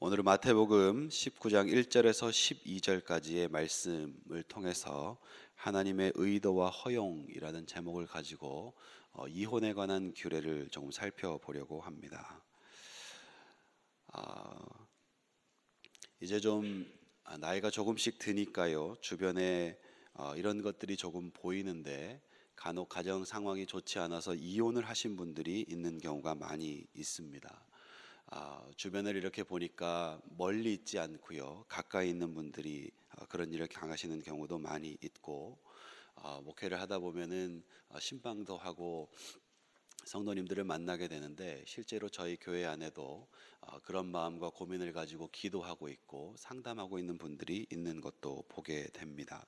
오늘은 마태복음 19장 1절에서 12절까지의 말씀을 통해서 하나님의 의도와 허용이라는 제목을 가지고 이혼에 관한 규례를 조금 살펴보려고 합니다. 이제 좀 나이가 조금씩 드니까요, 주변에 이런 것들이 조금 보이는데 간혹 가정 상황이 좋지 않아서 이혼을 하신 분들이 있는 경우가 많이 있습니다. 주변을 이렇게 보니까 멀리 있지 않고요, 가까이 있는 분들이 그런 일을 당하시는 경우도 많이 있고, 목회를 하다 보면은 신방도 하고 성도님들을 만나게 되는데, 실제로 저희 교회 안에도 그런 마음과 고민을 가지고 기도하고 있고 상담하고 있는 분들이 있는 것도 보게 됩니다.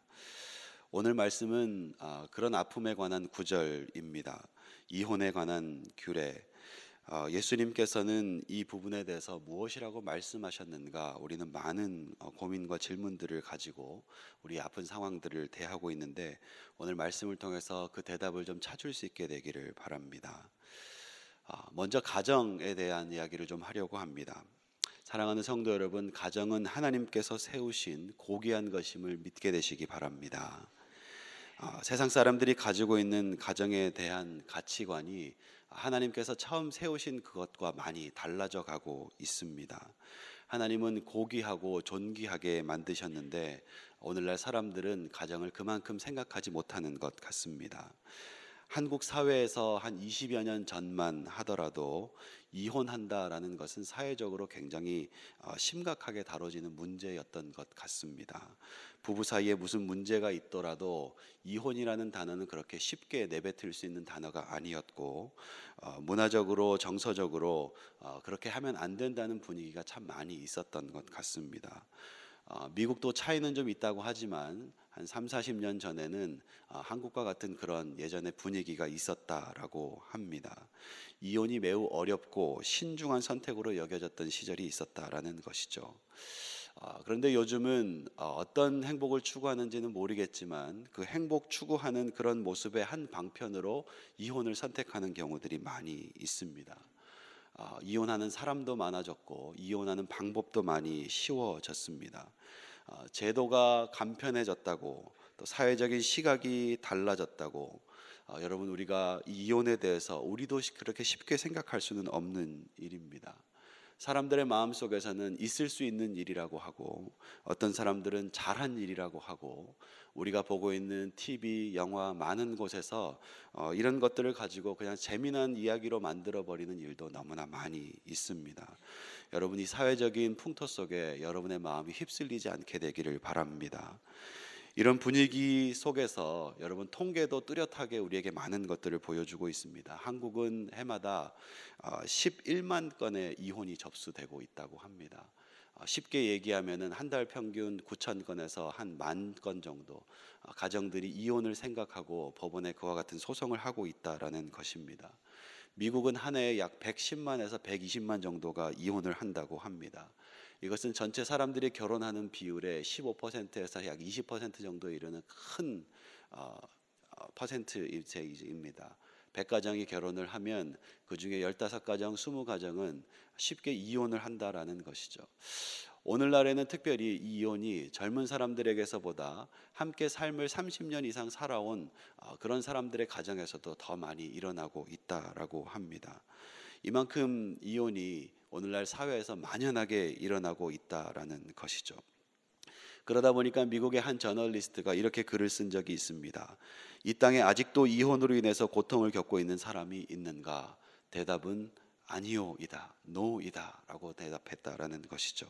오늘 말씀은 그런 아픔에 관한 구절입니다. 이혼에 관한 규례. 예수님께서는 이 부분에 대해서 무엇이라고 말씀하셨는가, 우리는 많은 고민과 질문들을 가지고 우리 아픈 상황들을 대하고 있는데, 오늘 말씀을 통해서 그 대답을 좀 찾을 수 있게 되기를 바랍니다. 먼저 가정에 대한 이야기를 좀 하려고 합니다. 사랑하는 성도 여러분, 가정은 하나님께서 세우신 고귀한 것임을 믿게 되시기 바랍니다. 세상 사람들이 가지고 있는 가정에 대한 가치관이 하나님께서 처음 세우신 그것과 많이 달라져 가고 있습니다. 하나님은 고귀하고 존귀하게 만드셨는데 오늘날 사람들은 가정을 그만큼 생각하지 못하는 것 같습니다. 한국 사회에서 한 20여 년 전만 하더라도 이혼한다라는 것은 사회적으로 굉장히 심각하게 다뤄지는 문제였던 것 같습니다. 부부 사이에 무슨 문제가 있더라도 이혼이라는 단어는 그렇게 쉽게 내뱉을 수 있는 단어가 아니었고, 문화적으로 정서적으로 그렇게 하면 안 된다는 분위기가 참 많이 있었던 것 같습니다. 미국도 차이는 좀 있다고 하지만 한 3, 40년 전에는 한국과 같은 그런 예전의 분위기가 있었다라고 합니다. 이혼이 매우 어렵고 신중한 선택으로 여겨졌던 시절이 있었다라는 것이죠. 그런데 요즘은 어떤 행복을 추구하는지는 모르겠지만 그 행복 추구하는 그런 모습의 한 방편으로 이혼을 선택하는 경우들이 많이 있습니다. 이혼하는 사람도 많아졌고 이혼하는 방법도 많이 쉬워졌습니다. 제도가 간편해졌다고, 또 사회적인 시각이 달라졌다고, 여러분, 우리가 이혼에 대해서 우리도 그렇게 쉽게 생각할 수는 없는 일입니다. 사람들의 마음속에서는 있을 수 있는 일이라고 하고, 어떤 사람들은 잘한 일이라고 하고, 우리가 보고 있는 TV, 영화 많은 곳에서 이런 것들을 가지고 그냥 재미난 이야기로 만들어 버리는 일도 너무나 많이 있습니다. 여러분, 이 사회적인 풍토 속에 여러분의 마음이 휩쓸리지 않게 되기를 바랍니다. 이런 분위기 속에서 여러분, 통계도 뚜렷하게 우리에게 많은 것들을 보여주고 있습니다. 한국은 해마다 11만 건의 이혼이 접수되고 있다고 합니다. 쉽게 얘기하면은 한 달 평균 9천 건에서 한 10,000건 정도 가정들이 이혼을 생각하고 법원에 그와 같은 소송을 하고 있다라는 것입니다. 미국은 한 해에 약 110만에서 120만 정도가 이혼을 한다고 합니다. 이것은 전체 사람들이 결혼하는 비율의 15%에서 약 20% 정도에 이르는 큰 퍼센트입니다. 100가정이 결혼을 하면 그 중에 15가정, 20가정은 쉽게 이혼을 한다라는 것이죠. 오늘날에는 특별히 이 이혼이 젊은 사람들에게서보다 함께 삶을 30년 이상 살아온 그런 사람들의 가정에서도 더 많이 일어나고 있다라고 합니다. 이만큼 이혼이 오늘날 사회에서 만연하게 일어나고 있다라는 것이죠. 그러다 보니까 미국의 한 저널리스트가 이렇게 글을 쓴 적이 있습니다. 이 땅에 아직도 이혼으로 인해서 고통을 겪고 있는 사람이 있는가? 대답은 아니요이다, 노이다 라고 대답했다라는 것이죠.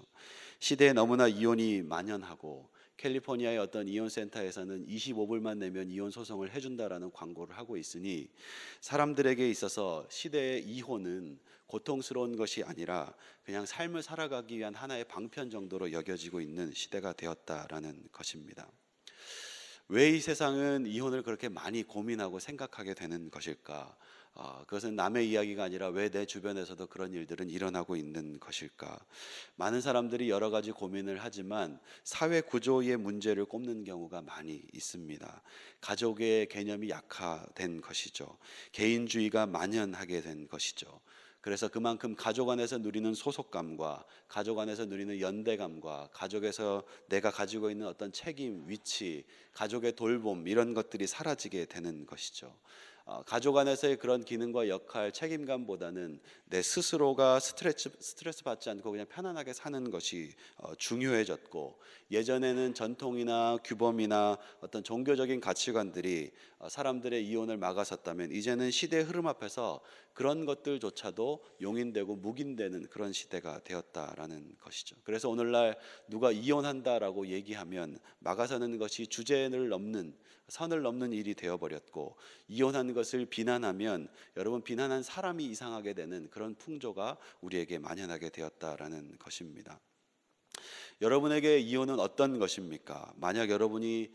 시대에 너무나 이혼이 만연하고, 캘리포니아의 어떤 이혼센터에서는 25불만 내면 이혼 소송을 해준다라는 광고를 하고 있으니, 사람들에게 있어서 시대의 이혼은 고통스러운 것이 아니라 그냥 삶을 살아가기 위한 하나의 방편 정도로 여겨지고 있는 시대가 되었다라는 것입니다. 왜 이 세상은 이혼을 그렇게 많이 고민하고 생각하게 되는 것일까? 그것은 남의 이야기가 아니라 왜 내 주변에서도 그런 일들은 일어나고 있는 것일까? 많은 사람들이 여러 가지 고민을 하지만 사회 구조의 문제를 꼽는 경우가 많이 있습니다. 가족의 개념이 약화된 것이죠. 개인주의가 만연하게 된 것이죠. 그래서 그만큼 가족 안에서 누리는 소속감과 가족 안에서 누리는 연대감과 가족에서 내가 가지고 있는 어떤 책임, 위치, 가족의 돌봄 이런 것들이 사라지게 되는 것이죠. 가족 안에서의 그런 기능과 역할, 책임감보다는 내 스스로가 스트레스 받지 않고 그냥 편안하게 사는 것이 중요해졌고, 예전에는 전통이나 규범이나 어떤 종교적인 가치관들이 사람들의 이혼을 막아섰다면 이제는 시대의 흐름 앞에서 그런 것들조차도 용인되고 묵인되는 그런 시대가 되었다라는 것이죠. 그래서 오늘날 누가 이혼한다라고 얘기하면 막아서는 것이 주제를 넘는, 선을 넘는 일이 되어버렸고, 이혼한 것을 비난하면 여러분 비난한 사람이 이상하게 되는 그런 풍조가 우리에게 만연하게 되었다라는 것입니다. 여러분에게 이혼은 어떤 것입니까? 만약 여러분이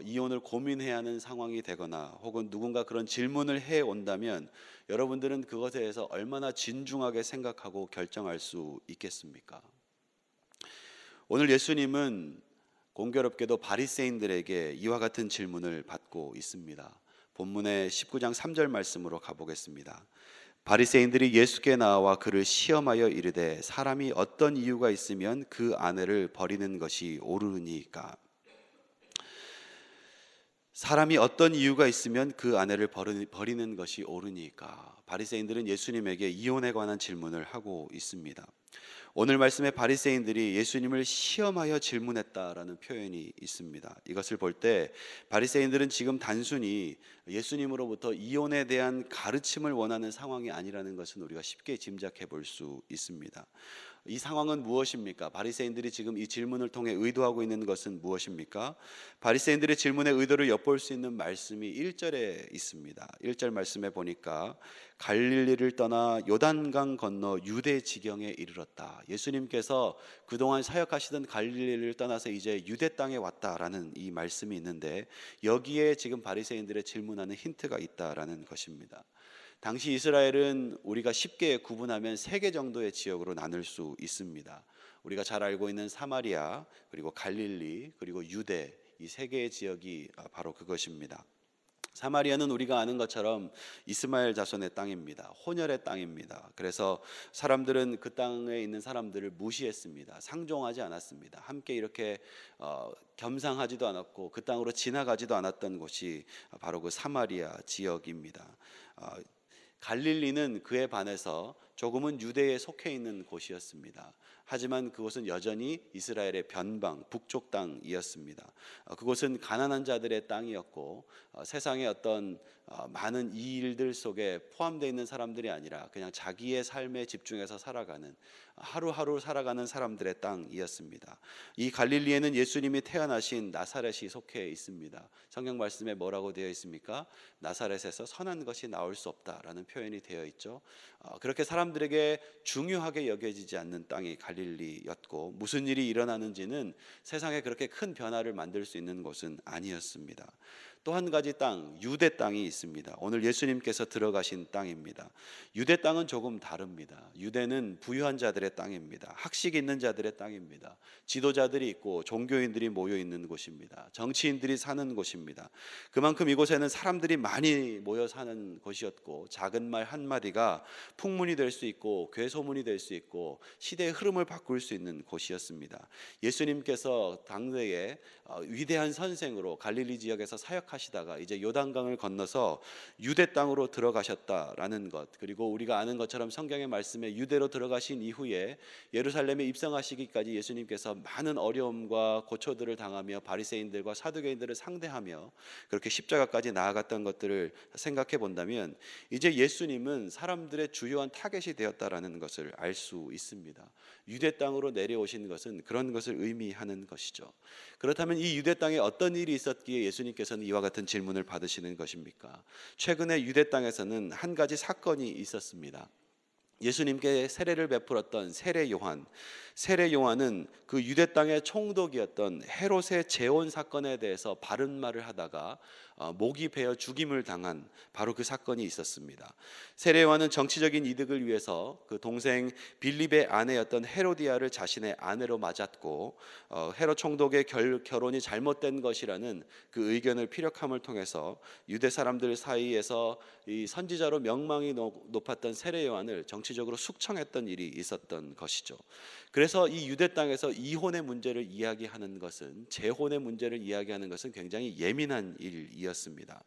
이혼을 고민해야 하는 상황이 되거나 혹은 누군가 그런 질문을 해 온다면 여러분들은 그것에 대해서 얼마나 진중하게 생각하고 결정할 수 있겠습니까? 오늘 예수님은 공교롭게도 바리새인들에게 이와 같은 질문을 받고 있습니다. 본문의 19장 3절 말씀으로 가보겠습니다. 바리새인들이 예수께 나와 그를 시험하여 이르되 사람이 어떤 이유가 있으면 그 아내를 버리는 것이 옳으니까. 사람이 어떤 이유가 있으면 그 아내를 버리는 것이 옳으니까. 바리새인들은 예수님에게 이혼에 관한 질문을 하고 있습니다. 오늘 말씀에 바리새인들이 예수님을 시험하여 질문했다라는 표현이 있습니다. 이것을 볼 때 바리새인들은 지금 단순히 예수님으로부터 이혼에 대한 가르침을 원하는 상황이 아니라는 것은 우리가 쉽게 짐작해 볼 수 있습니다. 이 상황은 무엇입니까? 바리새인들이 지금 이 질문을 통해 의도하고 있는 것은 무엇입니까? 바리새인들의 질문의 의도를 엿볼 수 있는 말씀이 1절에 있습니다. 1절 말씀에 보니까 갈릴리를 떠나 요단강 건너 유대 지경에 이르렀다. 예수님께서 그동안 사역하시던 갈릴리를 떠나서 이제 유대 땅에 왔다라는 이 말씀이 있는데, 여기에 지금 바리새인들의 질문하는 힌트가 있다라는 것입니다. 당시 이스라엘은 우리가 쉽게 구분하면 3개 정도의 지역으로 나눌 수 있습니다. 우리가 잘 알고 있는 사마리아, 그리고 갈릴리, 그리고 유대, 이 3개의 지역이 바로 그것입니다. 사마리아는 우리가 아는 것처럼 이스마엘 자손의 땅입니다. 혼혈의 땅입니다. 그래서 사람들은 그 땅에 있는 사람들을 무시했습니다. 상종하지 않았습니다. 함께 이렇게 겸상하지도 않았고 그 땅으로 지나가지도 않았던 곳이 바로 그 사마리아 지역입니다. 갈릴리는 그에 반해서 조금은 유대에 속해 있는 곳이었습니다. 하지만 그곳은 여전히 이스라엘의 변방, 북쪽 땅이었습니다. 그곳은 가난한 자들의 땅이었고 세상의 어떤 많은 이 일들 속에 포함되어 있는 사람들이 아니라 그냥 자기의 삶에 집중해서 살아가는, 하루하루 살아가는 사람들의 땅이었습니다. 이 갈릴리에는 예수님이 태어나신 나사렛이 속해 있습니다. 성경 말씀에 뭐라고 되어 있습니까? 나사렛에서 선한 것이 나올 수 없다라는 표현이 되어 있죠. 그렇게 사람들에게 중요하게 여겨지지 않는 땅이 갈릴리였고, 무슨 일이 일어나는지는 세상에 그렇게 큰 변화를 만들 수 있는 곳은 아니었습니다. 또 한 가지 땅, 유대 땅이 있습니다. 오늘 예수님께서 들어가신 땅입니다. 유대 땅은 조금 다릅니다. 유대는 부유한 자들의 땅입니다. 학식 있는 자들의 땅입니다. 지도자들이 있고 종교인들이 모여 있는 곳입니다. 정치인들이 사는 곳입니다. 그만큼 이곳에는 사람들이 많이 모여 사는 곳이었고, 작은 말 한마디가 풍문이 될 수 있고 괴소문이 될 수 있고 시대의 흐름을 바꿀 수 있는 곳이었습니다. 예수님께서 당대에 위대한 선생으로 갈릴리 지역에서 사역하시다가 이제 요단강을 건너서 유대 땅으로 들어가셨다라는 것, 그리고 우리가 아는 것처럼 성경의 말씀에 유대로 들어가신 이후에 예루살렘에 입성하시기까지 예수님께서 많은 어려움과 고초들을 당하며 바리새인들과 사두개인들을 상대하며 그렇게 십자가까지 나아갔던 것들을 생각해 본다면 이제 예수님은 사람들의 주요한 타겟이 되었다라는 것을 알 수 있습니다. 유대 땅으로 내려오신 것은 그런 것을 의미하는 것이죠. 그렇다면 이 유대 땅에 어떤 일이 있었기에 예수님께서는 이와 같은 질문을 받으시는 것입니까? 최근에 유대 땅에서는 한 가지 사건이 있었습니다. 예수님께 세례를 베풀었던 세례 요한은 그 유대 땅의 총독이었던 헤롯의 재혼 사건에 대해서 바른 말을 하다가 목이 베어 죽임을 당한 바로 그 사건이 있었습니다. 세례 요한은 정치적인 이득을 위해서 그 동생 빌립의 아내였던 헤로디아를 자신의 아내로 맞았고, 헤롯 총독의 결혼이 잘못된 것이라는 그 의견을 피력함을 통해서 유대 사람들 사이에서 이 선지자로 명망이 높았던 세례 요한을 정치적으로 정치적으로 숙청했던 일이 있었던 것이죠. 그래서 이 유대 땅에서 이혼의 문제를 이야기하는 것은, 재혼의 문제를 이야기하는 것은 굉장히 예민한 일이었습니다.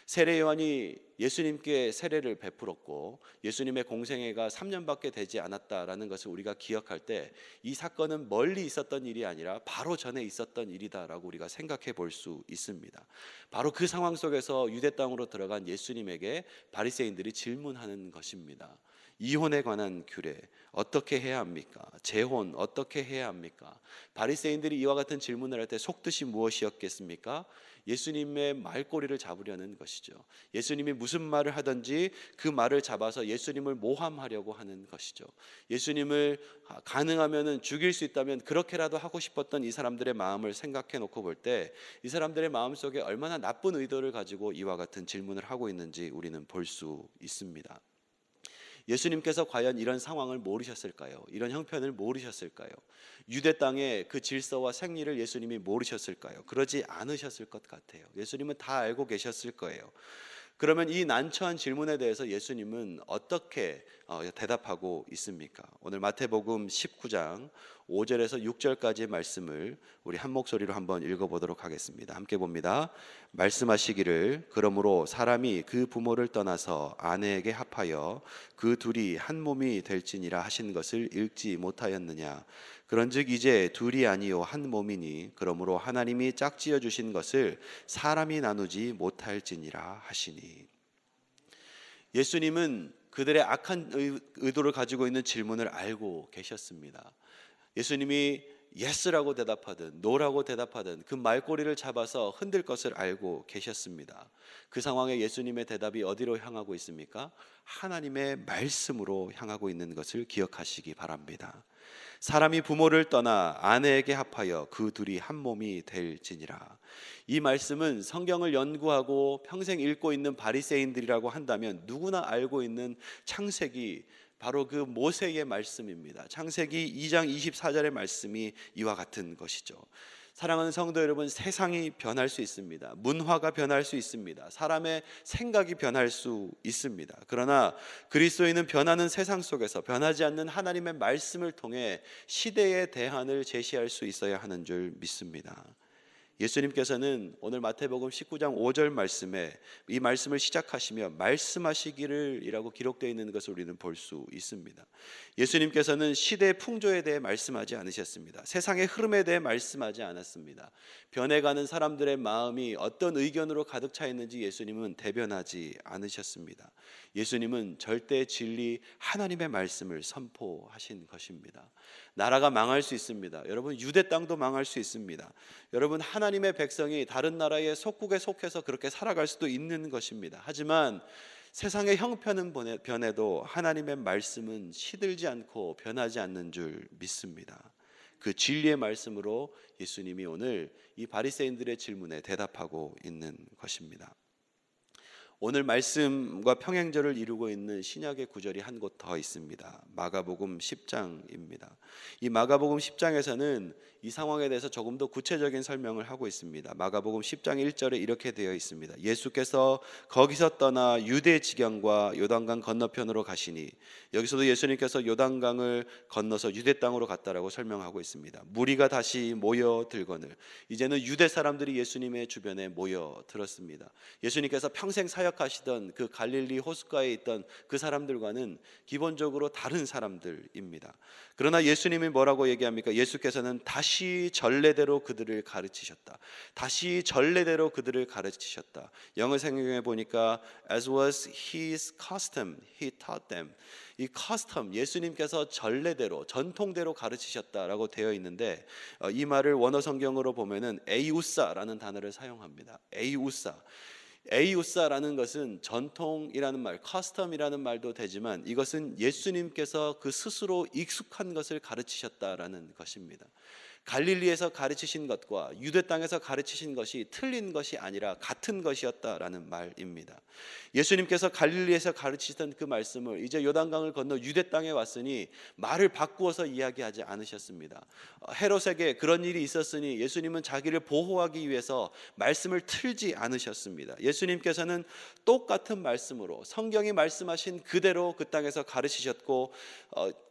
세례 요한이 예수님께 세례를 베풀었고 예수님의 공생애가 3년밖에 되지 않았다라는 것을 우리가 기억할 때 이 사건은 멀리 있었던 일이 아니라 바로 전에 있었던 일이다라고 우리가 생각해 볼 수 있습니다. 바로 그 상황 속에서 유대 땅으로 들어간 예수님에게 바리새인들이 질문하는 것입니다. 이혼에 관한 규례 어떻게 해야 합니까? 재혼 어떻게 해야 합니까? 바리새인들이 이와 같은 질문을 할 때 속뜻이 무엇이었겠습니까? 예수님의 말꼬리를 잡으려는 것이죠. 예수님이 무슨 말을 하든지 그 말을 잡아서 예수님을 모함하려고 하는 것이죠. 예수님을 가능하면 죽일 수 있다면 그렇게라도 하고 싶었던 이 사람들의 마음을 생각해 놓고 볼 때 이 사람들의 마음속에 얼마나 나쁜 의도를 가지고 이와 같은 질문을 하고 있는지 우리는 볼 수 있습니다. 예수님께서 과연 이런 상황을 모르셨을까요? 이런 형편을 모르셨을까요? 유대 땅의 그 질서와 생리를 예수님이 모르셨을까요? 그러지 않으셨을 것 같아요. 예수님은 다 알고 계셨을 거예요. 그러면 이 난처한 질문에 대해서 예수님은 어떻게 대답하고 있습니까? 오늘 마태복음 19장 5절에서 6절까지의 말씀을 우리 한 목소리로 한번 읽어보도록 하겠습니다. 함께 봅니다. 말씀하시기를 그러므로 사람이 그 부모를 떠나서 아내에게 합하여 그 둘이 한 몸이 될지니라 하신 것을 읽지 못하였느냐? 그런즉 이제 둘이 아니요 한 몸이니 그러므로 하나님이 짝지어 주신 것을 사람이 나누지 못할지니라 하시니. 예수님은 그들의 악한 의도를 가지고 있는 질문을 알고 계셨습니다. 예수님이 예스라고 대답하든 노라고 대답하든 그 말꼬리를 잡아서 흔들 것을 알고 계셨습니다. 그 상황에 예수님의 대답이 어디로 향하고 있습니까? 하나님의 말씀으로 향하고 있는 것을 기억하시기 바랍니다. 사람이 부모를 떠나 아내에게 합하여 그 둘이 한 몸이 될지니라. 이 말씀은 성경을 연구하고 평생 읽고 있는 바리새인들이라고 한다면 누구나 알고 있는 창세기 바로 그 모세의 말씀입니다. 창세기 2장 24절의 말씀이 이와 같은 것이죠. 사랑하는 성도 여러분, 세상이 변할 수 있습니다. 문화가 변할 수 있습니다. 사람의 생각이 변할 수 있습니다. 그러나 그리스도인은 변하는 세상 속에서 변하지 않는 하나님의 말씀을 통해 시대의 대안을 제시할 수 있어야 하는 줄 믿습니다. 예수님께서는 오늘 마태복음 19장 5절 말씀에 이 말씀을 시작하시며 말씀하시기를 이라고 기록되어 있는 것을 우리는 볼 수 있습니다. 예수님께서는 시대의 풍조에 대해 말씀하지 않으셨습니다. 세상의 흐름에 대해 말씀하지 않았습니다. 변해가는 사람들의 마음이 어떤 의견으로 가득 차 있는지 예수님은 대변하지 않으셨습니다. 예수님은 절대 진리 하나님의 말씀을 선포하신 것입니다. 나라가 망할 수 있습니다. 여러분, 유대 땅도 망할 수 있습니다. 여러분, 하나님의 백성이 다른 나라의 속국에 속해서 그렇게 살아갈 수도 있는 것입니다. 하지만 세상의 형편은 변해도 하나님의 말씀은 시들지 않고 변하지 않는 줄 믿습니다. 그 진리의 말씀으로 예수님이 오늘 이 바리새인들의 질문에 대답하고 있는 것입니다. 오늘 말씀과 평행절을 이루고 있는 신약의 구절이 한 곳 더 있습니다. 마가복음 10장입니다. 이 마가복음 10장에서는 이 상황에 대해서 조금 더 구체적인 설명을 하고 있습니다. 마가복음 10장 1절에 이렇게 되어 있습니다. 예수께서 거기서 떠나 유대 지경과 요단강 건너편으로 가시니, 여기서도 예수님께서 요단강을 건너서 유대 땅으로 갔다라고 설명하고 있습니다. 무리가 다시 모여들거늘, 이제는 유대 사람들이 예수님의 주변에 모여들었습니다. 예수님께서 평생 사역하시던 그 갈릴리 호숫가에 있던 그 사람들과는 기본적으로 다른 사람들입니다. 그러나 예수님이 뭐라고 얘기합니까? 예수께서는 다시 전례대로 그들을 가르치셨다. 다시 전례대로 그들을 가르치셨다. 영어 성경에 보니까 as was his custom, he taught them. 이 custom, 예수님께서 전례대로, 전통대로 가르치셨다라고 되어 있는데, 이 말을 원어 성경으로 보면은 에이우사라는 단어를 사용합니다. 에이우사라는 것은 전통이라는 말, 커스텀이라는 말도 되지만 이것은 예수님께서 그 스스로 익숙한 것을 가르치셨다라는 것입니다. 갈릴리에서 가르치신 것과 유대 땅에서 가르치신 것이 틀린 것이 아니라 같은 것이었다라는 말입니다. 예수님께서 갈릴리에서 가르치던 그 말씀을 이제 요단강을 건너 유대 땅에 왔으니 말을 바꾸어서 이야기하지 않으셨습니다. 헤롯에게 그런 일이 있었으니 예수님은 자기를 보호하기 위해서 말씀을 틀지 않으셨습니다. 예수님께서는 똑같은 말씀으로 성경이 말씀하신 그대로 그 땅에서 가르치셨고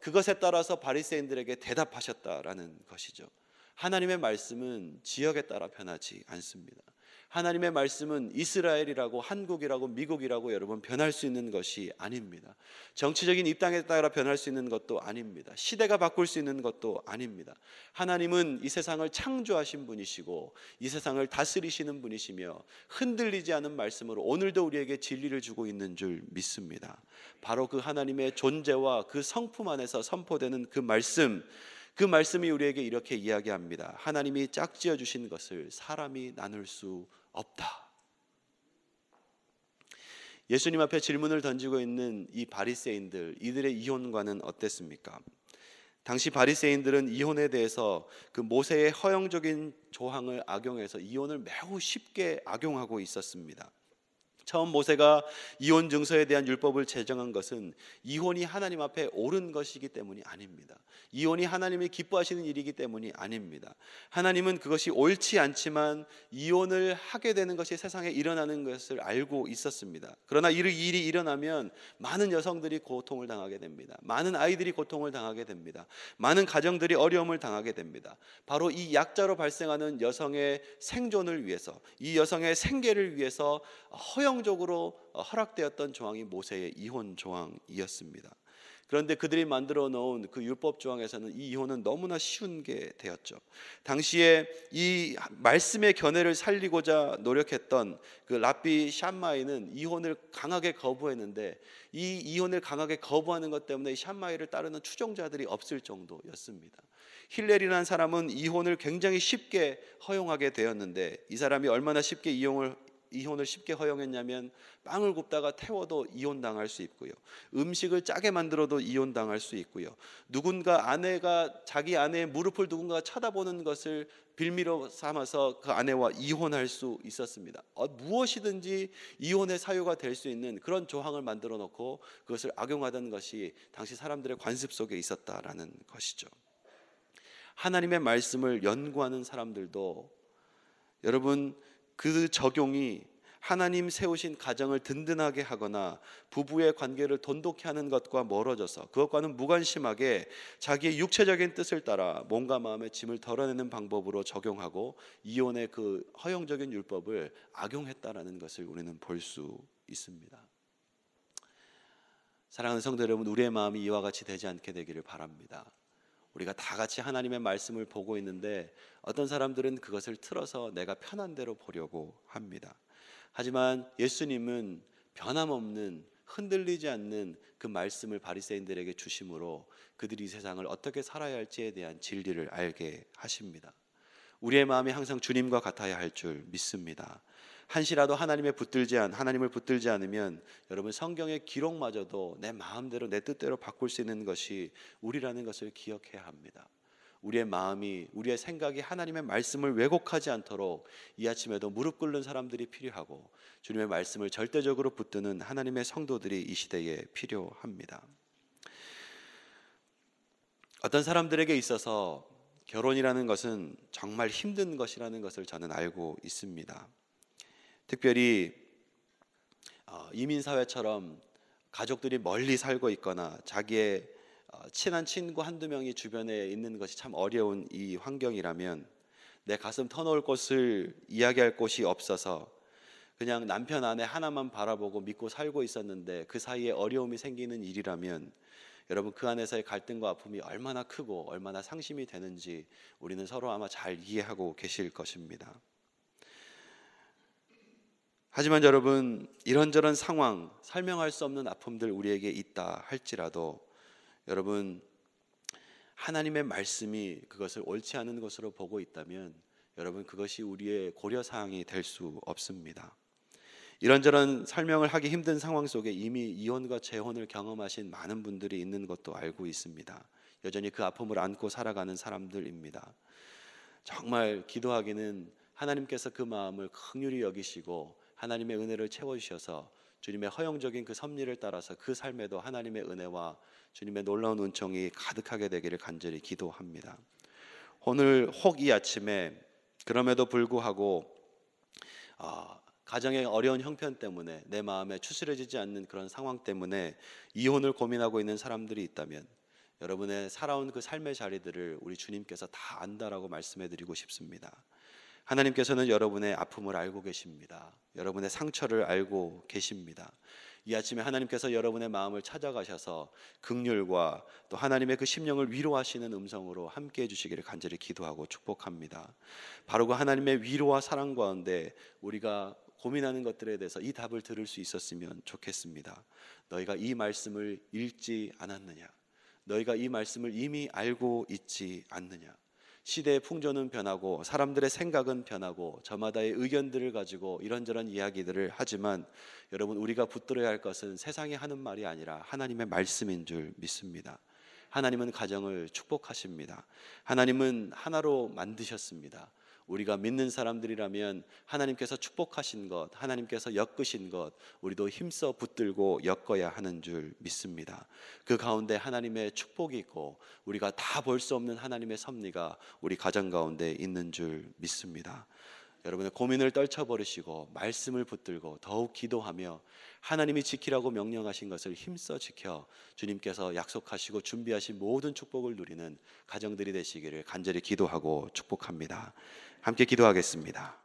그것에 따라서 바리새인들에게 대답하셨다라는 것이죠. 하나님의 말씀은 지역에 따라 변하지 않습니다. 하나님의 말씀은 이스라엘이라고 한국이라고 미국이라고 여러분 변할 수 있는 것이 아닙니다. 정치적인 입장에 따라 변할 수 있는 것도 아닙니다. 시대가 바꿀 수 있는 것도 아닙니다. 하나님은 이 세상을 창조하신 분이시고 이 세상을 다스리시는 분이시며 흔들리지 않은 말씀으로 오늘도 우리에게 진리를 주고 있는 줄 믿습니다. 바로 그 하나님의 존재와 그 성품 안에서 선포되는 그 말씀이 우리에게 이렇게 이야기합니다. 하나님이 짝지어 주신 것을 사람이 나눌 수 없다. 예수님 앞에 질문을 던지고 있는 이 바리새인들, 이들의 이혼과는 어땠습니까? 당시 바리새인들은 이혼에 대해서 그 모세의 허용적인 조항을 악용해서 이혼을 매우 쉽게 악용하고 있었습니다. 처음 모세가 이혼 증서에 대한 율법을 제정한 것은 이혼이 하나님 앞에 옳은 것이기 때문이 아닙니다. 이혼이 하나님이 기뻐하시는 일이기 때문이 아닙니다. 하나님은 그것이 옳지 않지만 이혼을 하게 되는 것이 세상에 일어나는 것을 알고 있었습니다. 그러나 이 일이 일어나면 많은 여성들이 고통을 당하게 됩니다. 많은 아이들이 고통을 당하게 됩니다. 많은 가정들이 어려움을 당하게 됩니다. 바로 이 약자로 발생하는 여성의 생존을 위해서, 이 여성의 생계를 위해서 허용적으로 허락되었던 조항이 모세의 이혼 조항이었습니다. 그런데 그들이 만들어 놓은 그 율법 조항에서는 이 이혼은 너무나 쉬운 게 되었죠. 당시에 이 말씀의 견해를 살리고자 노력했던 그 랍비 샴마이는 이혼을 강하게 거부했는데 이 이혼을 강하게 거부하는 것 때문에 샴마이를 따르는 추종자들이 없을 정도였습니다. 힐렐이라는 사람은 이혼을 굉장히 쉽게 허용하게 되었는데 이 사람이 얼마나 쉽게 이혼을 쉽게 허용했냐면 빵을 굽다가 태워도 이혼당할 수 있고요. 음식을 짜게 만들어도 이혼당할 수 있고요. 누군가 아내가 자기 아내의 무릎을 누군가 쳐다보는 것을 빌미로 삼아서 그 아내와 이혼할 수 있었습니다. 무엇이든지 이혼의 사유가 될 수 있는 그런 조항을 만들어 놓고 그것을 악용하던 것이 당시 사람들의 관습 속에 있었다라는 것이죠. 하나님의 말씀을 연구하는 사람들도 여러분 그 적용이 하나님 세우신 가정을 든든하게 하거나 부부의 관계를 돈독히 하는 것과 멀어져서 그것과는 무관심하게 자기의 육체적인 뜻을 따라 몸과 마음의 짐을 덜어내는 방법으로 적용하고 이혼의 그 허용적인 율법을 악용했다라는 것을 우리는 볼 수 있습니다. 사랑하는 성도 여러분, 우리의 마음이 이와 같이 되지 않게 되기를 바랍니다. 우리가 다 같이 하나님의 말씀을 보고 있는데 어떤 사람들은 그것을 틀어서 내가 편한 대로 보려고 합니다. 하지만 예수님은 변함없는 흔들리지 않는 그 말씀을 바리새인들에게 주심으로 그들이 이 세상을 어떻게 살아야 할지에 대한 진리를 알게 하십니다. 우리의 마음이 항상 주님과 같아야 할 줄 믿습니다. 한시라도 하나님을 붙들지 않으면 여러분 성경의 기록마저도 내 마음대로 내 뜻대로 바꿀 수 있는 것이 우리라는 것을 기억해야 합니다. 우리의 마음이 우리의 생각이 하나님의 말씀을 왜곡하지 않도록 이 아침에도 무릎 꿇는 사람들이 필요하고 주님의 말씀을 절대적으로 붙드는 하나님의 성도들이 이 시대에 필요합니다. 어떤 사람들에게 있어서 결혼이라는 것은 정말 힘든 것이라는 것을 저는 알고 있습니다. 특별히 이민사회처럼 가족들이 멀리 살고 있거나 자기의 친한 친구 한두 명이 주변에 있는 것이 참 어려운 이 환경이라면 내 가슴 터놓을 곳을 이야기할 곳이 없어서 그냥 남편 아내 하나만 바라보고 믿고 살고 있었는데 그 사이에 어려움이 생기는 일이라면 여러분 그 안에서의 갈등과 아픔이 얼마나 크고 얼마나 상심이 되는지 우리는 서로 아마 잘 이해하고 계실 것입니다. 하지만 여러분 이런저런 상황, 설명할 수 없는 아픔들 우리에게 있다 할지라도 여러분 하나님의 말씀이 그것을 옳지 않은 것으로 보고 있다면 여러분 그것이 우리의 고려사항이 될 수 없습니다. 이런저런 설명을 하기 힘든 상황 속에 이미 이혼과 재혼을 경험하신 많은 분들이 있는 것도 알고 있습니다. 여전히 그 아픔을 안고 살아가는 사람들입니다. 정말 기도하기는 하나님께서 그 마음을 긍휼히 여기시고 하나님의 은혜를 채워주셔서 주님의 허용적인 그 섭리를 따라서 그 삶에도 하나님의 은혜와 주님의 놀라운 은총이 가득하게 되기를 간절히 기도합니다. 오늘 혹 이 아침에 그럼에도 불구하고 가정의 어려운 형편 때문에 내 마음에 추스려지지 않는 그런 상황 때문에 이혼을 고민하고 있는 사람들이 있다면 여러분의 살아온 그 삶의 자리들을 우리 주님께서 다 안다라고 말씀해 드리고 싶습니다. 하나님께서는 여러분의 아픔을 알고 계십니다. 여러분의 상처를 알고 계십니다. 이 아침에 하나님께서 여러분의 마음을 찾아가셔서 긍휼과 또 하나님의 그 심령을 위로하시는 음성으로 함께 해주시기를 간절히 기도하고 축복합니다. 바로 그 하나님의 위로와 사랑 가운데 우리가 고민하는 것들에 대해서 이 답을 들을 수 있었으면 좋겠습니다. 너희가 이 말씀을 읽지 않았느냐? 너희가 이 말씀을 이미 알고 있지 않느냐? 시대의 풍조는 변하고 사람들의 생각은 변하고 저마다의 의견들을 가지고 이런저런 이야기들을 하지만 여러분, 우리가 붙들어야 할 것은 세상이 하는 말이 아니라 하나님의 말씀인 줄 믿습니다. 하나님은 가정을 축복하십니다. 하나님은 하나로 만드셨습니다. 우리가 믿는 사람들이라면 하나님께서 축복하신 것, 하나님께서 엮으신 것 우리도 힘써 붙들고 엮어야 하는 줄 믿습니다. 그 가운데 하나님의 축복이 있고 우리가 다 볼 수 없는 하나님의 섭리가 우리 가정 가운데 있는 줄 믿습니다. 여러분의 고민을 떨쳐버리시고 말씀을 붙들고 더욱 기도하며 하나님이 지키라고 명령하신 것을 힘써 지켜 주님께서 약속하시고 준비하신 모든 축복을 누리는 가정들이 되시기를 간절히 기도하고 축복합니다. 함께 기도하겠습니다.